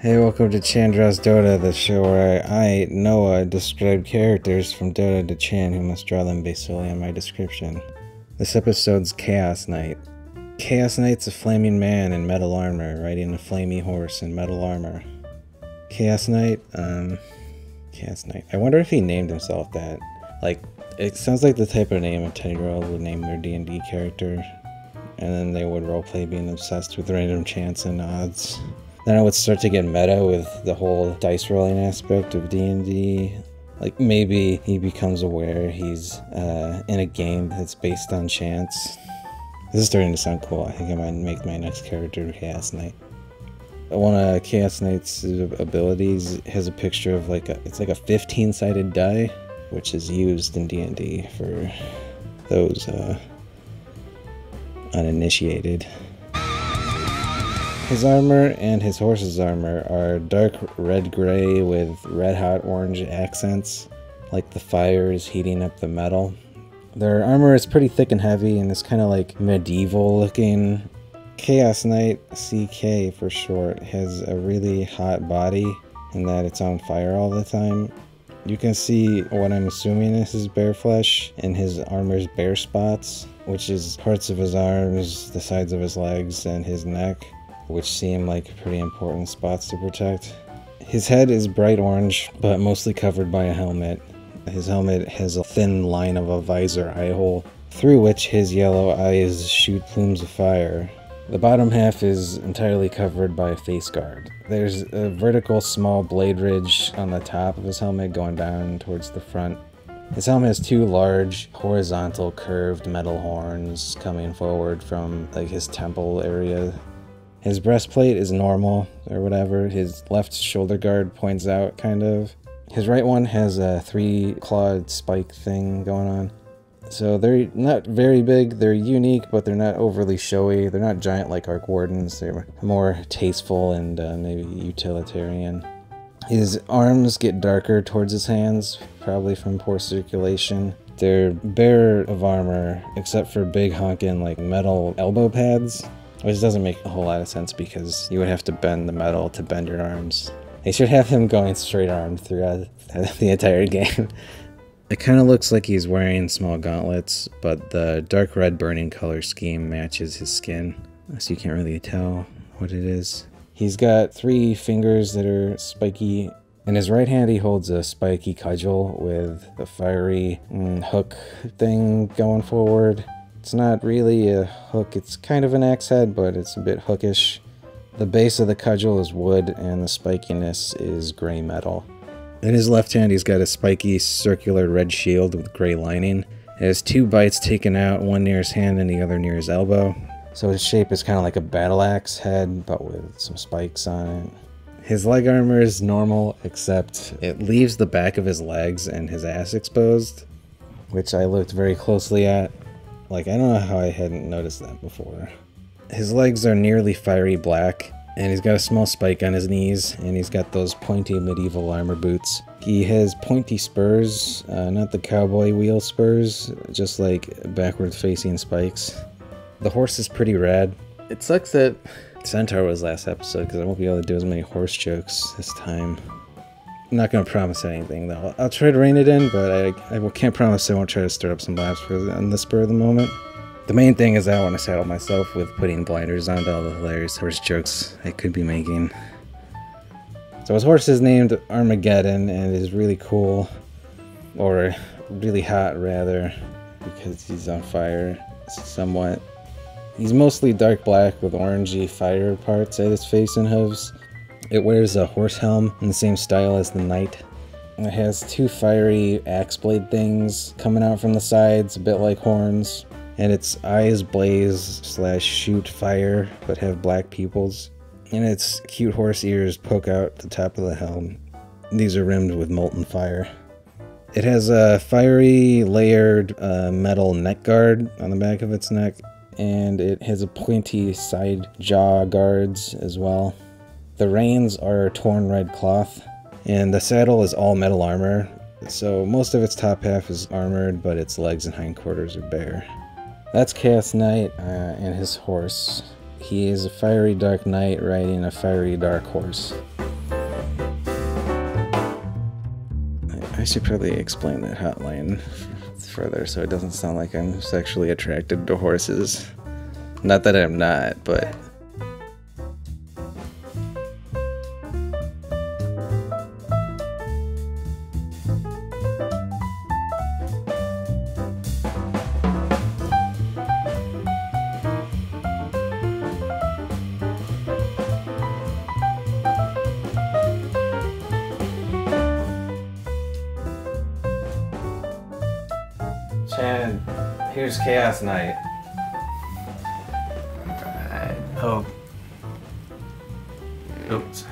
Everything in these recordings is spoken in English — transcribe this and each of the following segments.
Hey, welcome to Chandra's Dota, the show where I, Noah, describe characters from Dota to Chan who must draw them based solely on my description. This episode's Chaos Knight. Chaos Knight's a flaming man in metal armor, riding a flamey horse in metal armor. Chaos Knight, Chaos Knight. I wonder if he named himself that. Like, it sounds like the type of name a 10-year-old would name their D&D character, and then they would roleplay being obsessed with random chants and odds. Then I would start to get meta with the whole dice rolling aspect of D&D. Like, maybe he becomes aware he's in a game that's based on chance. This is starting to sound cool. I think I might make my next character Chaos Knight. One of Chaos Knight's abilities has a picture of it's like a 15-sided die, which is used in D&D for those uninitiated. His armor and his horse's armor are dark red-gray with red-hot orange accents, like the fire is heating up the metal. Their armor is pretty thick and heavy, and it's kind of like medieval-looking. Chaos Knight, CK for short, has a really hot body in that it's on fire all the time. You can see what I'm assuming is his bare flesh in his armor's bare spots, which is parts of his arms, the sides of his legs, and his neck, which seem like pretty important spots to protect. His head is bright orange, but mostly covered by a helmet. His helmet has a thin line of a visor eye hole, through which his yellow eyes shoot plumes of fire. The bottom half is entirely covered by a face guard. There's a vertical small blade ridge on the top of his helmet going down towards the front. His helmet has two large, horizontal, curved metal horns coming forward from his temple area. His breastplate is normal, or whatever. His left shoulder guard points out, kind of. His right one has a 3-clawed spike thing going on. So they're not very big, they're unique, but they're not overly showy. They're not giant like Arc Wardens, they're more tasteful and maybe utilitarian. His arms get darker towards his hands, probably from poor circulation. They're bare of armor, except for big honkin' metal elbow pads, which doesn't make a whole lot of sense because you would have to bend the metal to bend your arms. They should have him going straight armed throughout the entire game. It kind of looks like he's wearing small gauntlets, but the dark red burning color scheme matches his skin, so you can't really tell what it is. He's got 3 fingers that are spiky. In his right hand he holds a spiky cudgel with a fiery hook thing going forward. It's not really a hook, it's kind of an axe head, but it's a bit hookish. The base of the cudgel is wood and the spikiness is gray metal. In his left hand he's got a spiky circular red shield with gray lining. It has 2 bites taken out, one near his hand and the other near his elbow. So his shape is kind of like a battle axe head, but with some spikes on it. His leg armor is normal, except it leaves the back of his legs and his ass exposed, which I looked very closely at. I don't know how I hadn't noticed that before. His legs are nearly fiery black, and he's got a small spike on his knees, and he's got those pointy medieval armor boots. He has pointy spurs, not the cowboy wheel spurs, just backward facing spikes. The horse is pretty rad. It sucks that Centaur was last episode because I won't be able to do as many horse jokes this time. I'm not going to promise anything though. I'll try to rein it in, but I can't promise I won't try to stir up some laughs on the spur of the moment. The main thing is I want to saddle myself with putting blinders on to all the hilarious horse jokes I could be making. So his horse is named Armageddon and is really cool, or really hot rather, because he's on fire somewhat. He's mostly dark black with orangey fire parts at his face and hooves. It wears a horse helm in the same style as the knight. It has 2 fiery axe blade things coming out from the sides, a bit like horns. And its eyes blaze / shoot fire, but have black pupils. And its cute horse ears poke out the top of the helm. These are rimmed with molten fire. It has a fiery layered metal neck guard on the back of its neck. And it has a pointy side jaw guards as well. The reins are torn red cloth, and the saddle is all metal armor, so most of its top half is armored, but its legs and hindquarters are bare. That's Chaos Knight and his horse. He is a fiery dark knight riding a fiery dark horse. I should probably explain that hotline further so it doesn't sound like I'm sexually attracted to horses. Not that I'm not, but... Shannon, here's Chaos Night. Oh. Oops.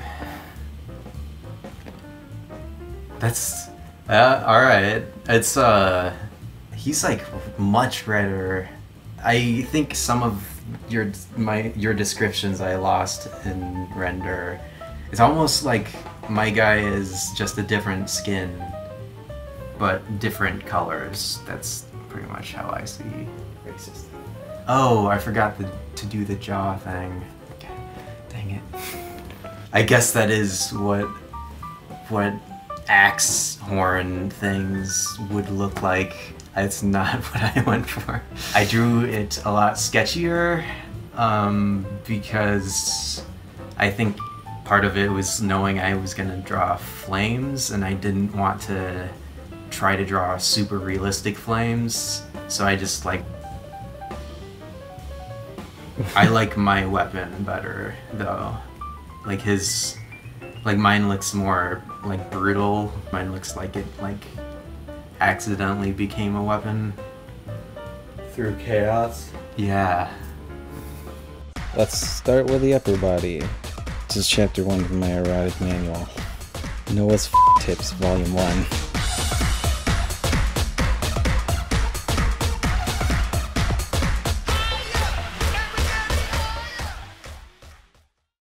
That's alright. It's he's like much redder. I think some of your descriptions I lost in render. It's almost like my guy is just a different skin, but different colors. That's pretty much how I see racist. Oh, I forgot to do the jaw thing. Okay. Dang it. I guess that is what axe horn things would look like. It's not what I went for. I drew it a lot sketchier because I think part of it was knowing I was gonna draw flames and I didn't want to try to draw super realistic flames. So I just like... I like my weapon better though. Like his... Like mine looks more like brutal. Mine looks like it like accidentally became a weapon. Through chaos? Yeah. Let's start with the upper body. This is chapter 1 of my erotic manual. Noah's Tips, volume 1.